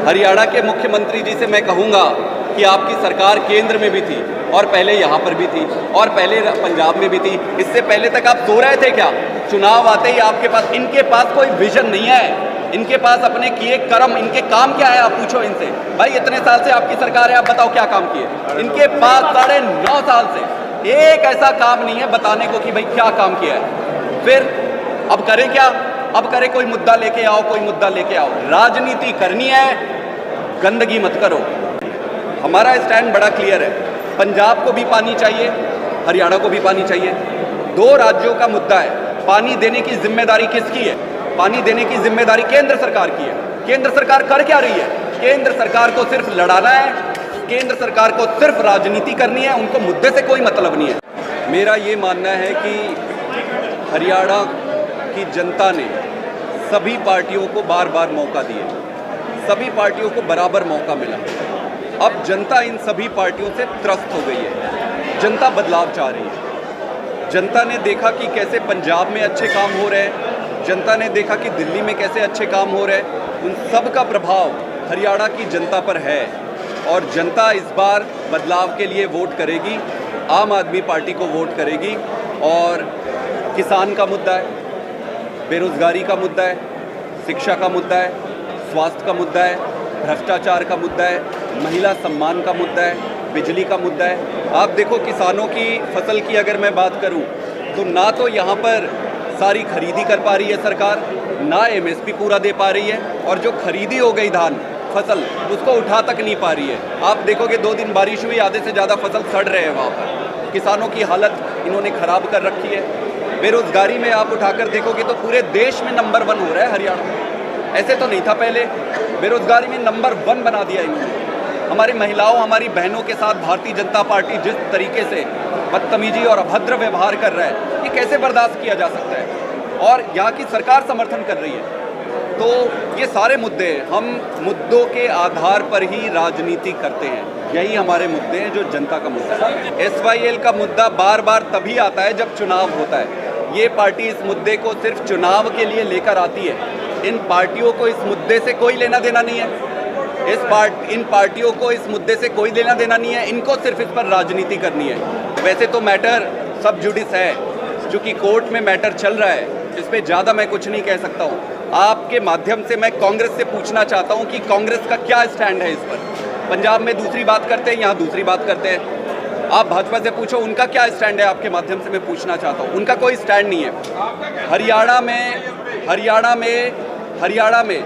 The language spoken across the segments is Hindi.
हरियाणा के मुख्यमंत्री जी से मैं कहूँगा कि आपकी सरकार केंद्र में भी थी और पहले यहाँ पर भी थी और पहले पंजाब में भी थी। इससे पहले तक आप सो रहे थे क्या? चुनाव आते ही आपके पास, इनके पास कोई विजन नहीं है, इनके पास अपने किए कर्म, इनके काम क्या है आप पूछो इनसे। भाई इतने साल से आपकी सरकार है, आप बताओ क्या काम किए? इनके पास 9.5 साल से एक ऐसा काम नहीं है बताने को कि भाई क्या काम किया है। फिर अब करें क्या? अब करें कोई मुद्दा लेके आओ, कोई मुद्दा लेके आओ। राजनीति करनी है, गंदगी मत करो। हमारा स्टैंड बड़ा क्लियर है, पंजाब को भी पानी चाहिए, हरियाणा को भी पानी चाहिए। 2 राज्यों का मुद्दा है। पानी देने की जिम्मेदारी किसकी है? पानी देने की जिम्मेदारी केंद्र सरकार की है। केंद्र सरकार कर क्या रही है? केंद्र सरकार को सिर्फ लड़ाना है, केंद्र सरकार को सिर्फ राजनीति करनी है, उनको मुद्दे से कोई मतलब नहीं है। मेरा ये मानना है कि हरियाणा की जनता ने सभी पार्टियों को बार बार मौका दिए, सभी पार्टियों को बराबर मौका मिला। अब जनता इन सभी पार्टियों से त्रस्त हो गई है, जनता बदलाव चाह रही है। जनता ने देखा कि कैसे पंजाब में अच्छे काम हो रहे हैं, जनता ने देखा कि दिल्ली में कैसे अच्छे काम हो रहे हैं। उन सब का प्रभाव हरियाणा की जनता पर है और जनता इस बार बदलाव के लिए वोट करेगी, आम आदमी पार्टी को वोट करेगी। और किसान का मुद्दा है, बेरोजगारी का मुद्दा है, शिक्षा का मुद्दा है, स्वास्थ्य का मुद्दा है, भ्रष्टाचार का मुद्दा है, महिला सम्मान का मुद्दा है, बिजली का मुद्दा है। आप देखो किसानों की फसल की अगर मैं बात करूं तो ना तो यहाँ पर सारी खरीदी कर पा रही है सरकार, ना MSP पूरा दे पा रही है, और जो खरीदी हो गई धान फसल उसको उठा तक नहीं पा रही है। आप देखोगे 2 दिन बारिश हुई, आधे से ज़्यादा फसल सड़ रहे हैं वहाँ पर। किसानों की हालत इन्होंने ख़राब कर रखी है। बेरोजगारी में आप उठाकर देखोगे तो पूरे देश में नंबर 1 हो रहा है हरियाणा। ऐसे तो नहीं था पहले, बेरोजगारी में नंबर 1 बना दिया इन्होंने। हमारी महिलाओं, हमारी बहनों के साथ भारतीय जनता पार्टी जिस तरीके से बदतमीजी और अभद्र व्यवहार कर रहा है, ये कैसे बर्दाश्त किया जा सकता है? और यहाँ की सरकार समर्थन कर रही है। तो ये सारे मुद्दे, हम मुद्दों के आधार पर ही राजनीति करते हैं, यही हमारे मुद्दे हैं जो जनता का मुद्दा है। SYL का मुद्दा बार बार तभी आता है जब चुनाव होता है। ये पार्टी इस मुद्दे को सिर्फ चुनाव के लिए लेकर आती है। इन पार्टियों को इस मुद्दे से कोई लेना देना नहीं है। इन पार्टियों को इस मुद्दे से कोई लेना देना नहीं है, इनको सिर्फ इस पर राजनीति करनी है। वैसे तो मैटर सब जुडिस है, चूँकि कोर्ट में मैटर चल रहा है, इस पर ज़्यादा मैं कुछ नहीं कह सकता हूँ। आपके माध्यम से मैं कांग्रेस से पूछना चाहता हूँ कि कांग्रेस का क्या स्टैंड है इस पर। पंजाब में दूसरी बात करते हैं, यहाँ दूसरी बात करते हैं। आप भाजपा से पूछो उनका क्या स्टैंड है, आपके माध्यम से मैं पूछना चाहता हूँ। उनका कोई स्टैंड नहीं है। हरियाणा में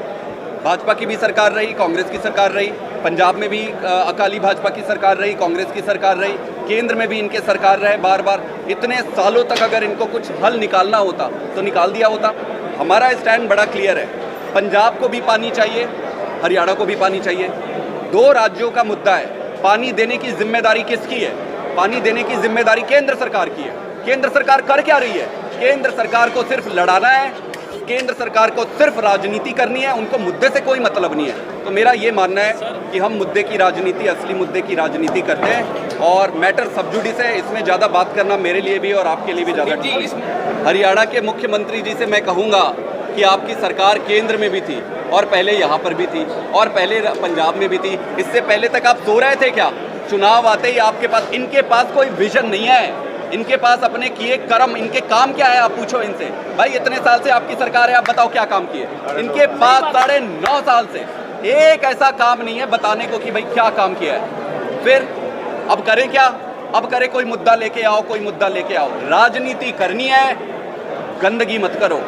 भाजपा की भी सरकार रही, कांग्रेस की सरकार रही, पंजाब में भी अकाली भाजपा की सरकार रही, कांग्रेस की सरकार रही, केंद्र में भी इनके सरकार रहे बार बार। इतने सालों तक अगर इनको कुछ हल निकालना होता तो निकाल दिया होता। हमारा स्टैंड बड़ा क्लियर है, पंजाब को भी पानी चाहिए, हरियाणा को भी पानी चाहिए। 2 राज्यों का मुद्दा है। पानी देने की जिम्मेदारी किसकी है? पानी देने की जिम्मेदारी केंद्र सरकार की है। केंद्र सरकार कर क्या रही है? केंद्र सरकार को सिर्फ लड़ाना है, केंद्र सरकार को सिर्फ राजनीति करनी है, उनको मुद्दे से कोई मतलब नहीं है। तो मेरा ये मानना है कि हम मुद्दे की राजनीति, असली मुद्दे की राजनीति करते हैं और मैटर सब जुडिस है। इसमें ज़्यादा बात करना मेरे लिए भी और आपके लिए भी ज़्यादा ठीक है। हरियाणा के मुख्यमंत्री जी से मैं कहूँगा कि आपकी सरकार केंद्र में भी थी और पहले यहाँ पर भी थी और पहले पंजाब में भी थी। इससे पहले तक आप सो रहे थे क्या? चुनाव आते ही आपके पास, इनके पास कोई विजन नहीं है, इनके पास अपने किए कर्म, इनके काम क्या है आप पूछो इनसे। भाई इतने साल से आपकी सरकार है, आप बताओ क्या काम किए? इनके पास 9.5 साल से एक ऐसा काम नहीं है बताने को कि भाई क्या काम किया है। फिर अब करें क्या? अब करें कोई मुद्दा लेके आओ, कोई मुद्दा लेके आओ। राजनीति करनी है, गंदगी मत करो।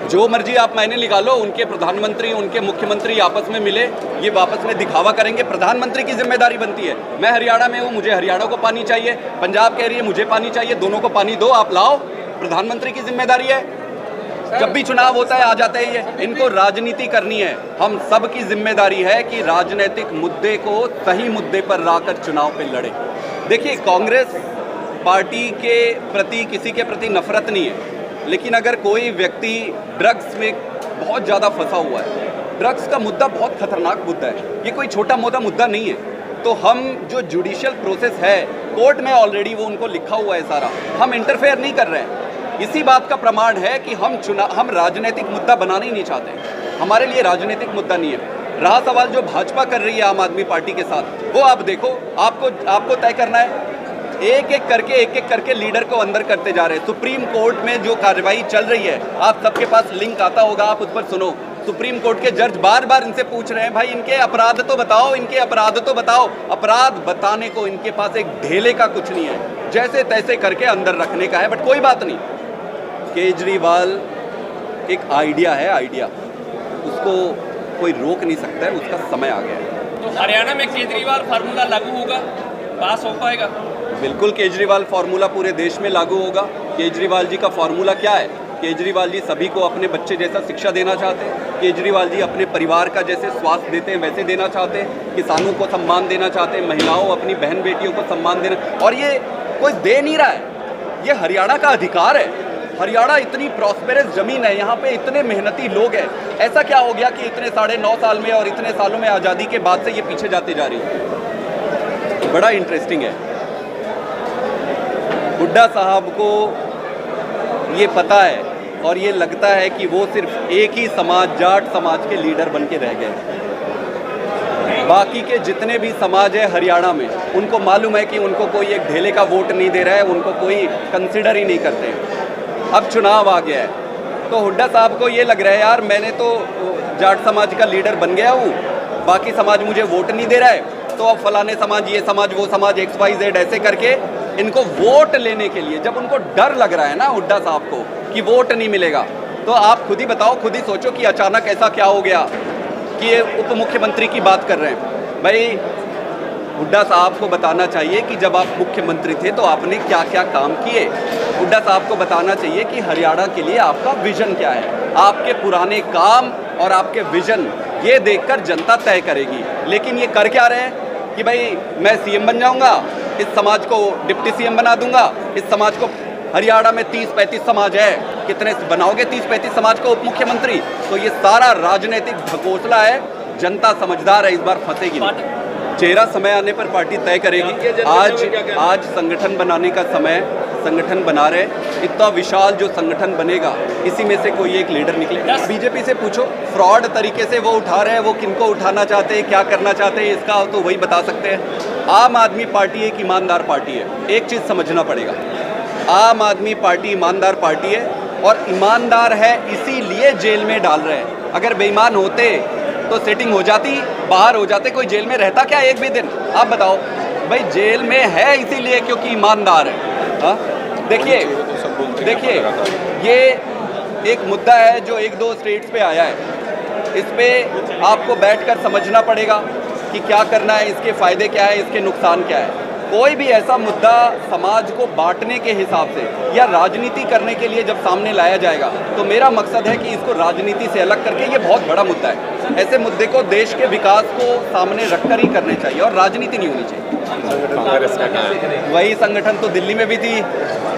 जो मर्जी आप मायने निकालो, उनके प्रधानमंत्री, उनके मुख्यमंत्री आपस में मिले, ये वापस में दिखावा करेंगे। प्रधानमंत्री की जिम्मेदारी बनती है। मैं हरियाणा में हूँ, मुझे हरियाणा को पानी चाहिए, पंजाब कह रही है मुझे पानी चाहिए, दोनों को पानी दो, आप लाओ। प्रधानमंत्री की जिम्मेदारी है। जब भी चुनाव होता है आ जाते हैं ये। इनको राजनीति करनी है। हम सब की जिम्मेदारी है कि राजनीतिक मुद्दे को सही मुद्दे पर लाकर चुनाव पे लड़े। देखिए, कांग्रेस पार्टी के प्रति किसी के प्रति नफरत नहीं है, लेकिन अगर कोई व्यक्ति ड्रग्स में बहुत ज़्यादा फंसा हुआ है, ड्रग्स का मुद्दा बहुत खतरनाक मुद्दा है, ये कोई छोटा मोटा मुद्दा नहीं है, तो हम जो जुडिशियल प्रोसेस है, कोर्ट में ऑलरेडी वो उनको लिखा हुआ है सारा, हम इंटरफेयर नहीं कर रहे हैं। इसी बात का प्रमाण है कि हम राजनीतिक मुद्दा बनाना ही नहीं चाहते। हमारे लिए राजनीतिक मुद्दा नहीं है। रहा सवाल जो भाजपा कर रही है आम आदमी पार्टी के साथ, वो आप देखो, आपको तय करना है। एक एक करके लीडर को अंदर करते जा रहे हैं। सुप्रीम कोर्ट में जो कार्रवाई चल रही है, आप सबके पास लिंक आता होगा, आप उस पर सुनो। सुप्रीम कोर्ट के जज बार बार इनसे पूछ रहे हैं, भाई इनके अपराध तो बताओ, इनके अपराध तो बताओ। अपराध बताने को इनके पास एक ढेले का कुछ नहीं है, जैसे तैसे करके अंदर रखने का है। बट कोई बात नहीं, केजरीवाल एक आइडिया है, आइडिया, उसको कोई रोक नहीं सकता है, उसका समय आ गया है। तो हरियाणा में केजरीवाल फार्मूला लागू होगा, पास हो पाएगा? बिल्कुल, केजरीवाल फार्मूला पूरे देश में लागू होगा। केजरीवाल जी का फार्मूला क्या है? केजरीवाल जी सभी को अपने बच्चे जैसा शिक्षा देना चाहते हैं। केजरीवाल जी अपने परिवार का जैसे स्वास्थ्य देते हैं वैसे देना चाहते हैं। किसानों को सम्मान देना चाहते हैं, महिलाओं अपनी बहन बेटियों को सम्मान देना, और ये कोई दे नहीं रहा है, ये हरियाणा का अधिकार है। हरियाणा इतनी प्रॉस्पेरस ज़मीन है, यहाँ पे इतने मेहनती लोग हैं। ऐसा क्या हो गया कि इतने 9.5 साल में और इतने सालों में आज़ादी के बाद से ये पीछे जाते जा रही है? बड़ा इंटरेस्टिंग है। हुड्डा साहब को ये पता है और ये लगता है कि वो सिर्फ एक ही समाज, जाट समाज के लीडर बन के रह गए। बाकी के जितने भी समाज है हरियाणा में, उनको मालूम है कि उनको कोई एक ढेले का वोट नहीं दे रहा है, उनको कोई कंसिडर ही नहीं करते। अब चुनाव आ गया है तो हुड्डा साहब को ये लग रहा है, यार मैंने तो जाट समाज का लीडर बन गया हूँ, बाकी समाज मुझे वोट नहीं दे रहा है, तो अब फलाने समाज, ये समाज, वो समाज, XYZ ऐसे करके इनको वोट लेने के लिए, जब उनको डर लग रहा है ना हुड्डा साहब को कि वोट नहीं मिलेगा, तो आप खुद ही बताओ, खुद ही सोचो कि अचानक ऐसा क्या हो गया कि ये उप मुख्यमंत्री की बात कर रहे हैं। भाई हुड्डा साहब को बताना चाहिए कि जब आप मुख्यमंत्री थे तो आपने क्या क्या काम किए। हुड्डा साहब को बताना चाहिए कि हरियाणा के लिए आपका विजन क्या है। आपके पुराने काम और आपके विजन ये देखकर जनता तय करेगी। लेकिन ये कर क्या रहे हैं कि भाई मैं CM बन जाऊंगा, इस समाज को डिप्टी CM बना दूंगा, इस समाज को, हरियाणा में 30-35 समाज है, कितने बनाओगे 30-35 समाज को उप मुख्यमंत्री? तो ये सारा राजनीतिक ढकोसला है। जनता समझदार है, इस बार फंसेगी नहीं। चेहरा समय आने पर पार्टी तय करेगी। आज संगठन बनाने का समय, संगठन बना रहे, इतना विशाल जो संगठन बनेगा, इसी में से कोई एक लीडर निकले। बीजेपी से पूछो, फ्रॉड तरीके से वो उठा रहे हैं, वो किनको उठाना चाहते हैं, क्या करना चाहते हैं, इसका तो वही बता सकते हैं। आम आदमी पार्टी एक ईमानदार पार्टी है, एक चीज़ समझना पड़ेगा, आम आदमी पार्टी ईमानदार पार्टी है, और ईमानदार है इसीलिए जेल में डाल रहे हैं। अगर बेईमान होते तो सेटिंग हो जाती, बाहर हो जाते, कोई जेल में रहता क्या एक भी दिन? आप बताओ भाई, जेल में है इसीलिए क्योंकि ईमानदार है। देखिए ये एक मुद्दा है जो 1-2 स्टेट्स पे आया है। इस पे आपको बैठकर समझना पड़ेगा कि क्या करना है, इसके फ़ायदे क्या है, इसके नुकसान क्या है। कोई भी ऐसा मुद्दा समाज को बांटने के हिसाब से या राजनीति करने के लिए जब सामने लाया जाएगा, तो मेरा मकसद है कि इसको राजनीति से अलग करके, ये बहुत बड़ा मुद्दा है, ऐसे मुद्दे को देश के विकास को सामने रखकर ही करने चाहिए और राजनीति नहीं होनी चाहिए। वही संगठन तो दिल्ली में भी थी,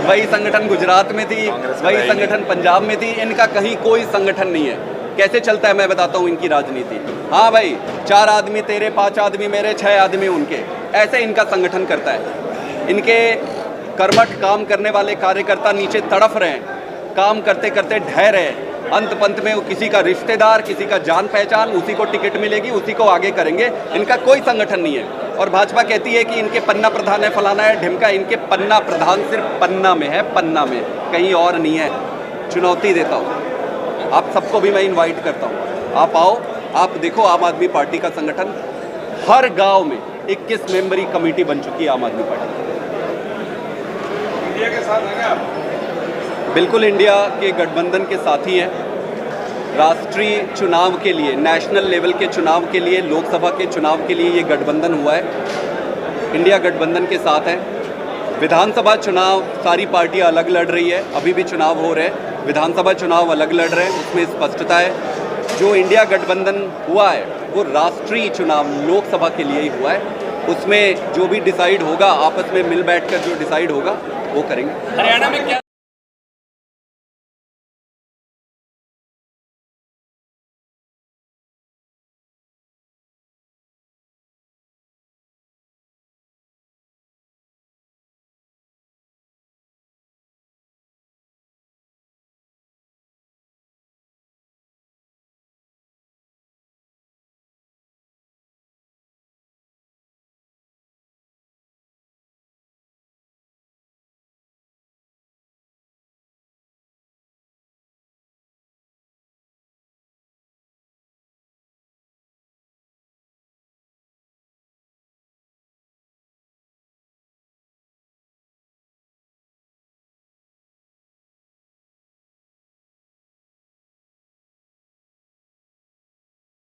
वही संगठन गुजरात में थी, वही संगठन पंजाब में थी। इनका कहीं कोई संगठन नहीं है। कैसे चलता है मैं बताता हूँ इनकी राजनीति। हाँ भाई, 4 आदमी तेरे, 5 आदमी मेरे, 6 आदमी उनके, ऐसे इनका संगठन करता है। इनके कर्मठ काम करने वाले कार्यकर्ता नीचे तड़फ रहे हैं, काम करते करते ढह रहे हैं। अंत पंत में वो किसी का रिश्तेदार, किसी का जान पहचान, उसी को टिकट मिलेगी, उसी को आगे करेंगे। इनका कोई संगठन नहीं है। और भाजपा कहती है कि इनके पन्ना प्रधान है, फलाना है, ढिमका। इनके पन्ना प्रधान सिर्फ पन्ना में है, पन्ना में, कहीं और नहीं है। चुनौती देता हूँ, आप सबको भी मैं इनवाइट करता हूँ, आप आओ, आप देखो आम आदमी पार्टी का संगठन। हर गांव में 21 मेंबरी कमेटी बन चुकी है आम आदमी पार्टी। इंडिया के साथ हैं आप? बिल्कुल, इंडिया के गठबंधन के साथी हैं। राष्ट्रीय चुनाव के लिए, नेशनल लेवल के चुनाव के लिए, लोकसभा के चुनाव के लिए ये गठबंधन हुआ है। इंडिया गठबंधन के साथ है। विधानसभा चुनाव सारी पार्टियां अलग लड़ रही है, अभी भी चुनाव हो रहे हैं। विधानसभा चुनाव अलग लड़ रहे हैं, उसमें स्पष्टता है। जो इंडिया गठबंधन हुआ है वो राष्ट्रीय चुनाव लोकसभा के लिए ही हुआ है। उसमें जो भी डिसाइड होगा, आपस में मिल बैठकर जो डिसाइड होगा वो करेंगे। हरियाणा में क्या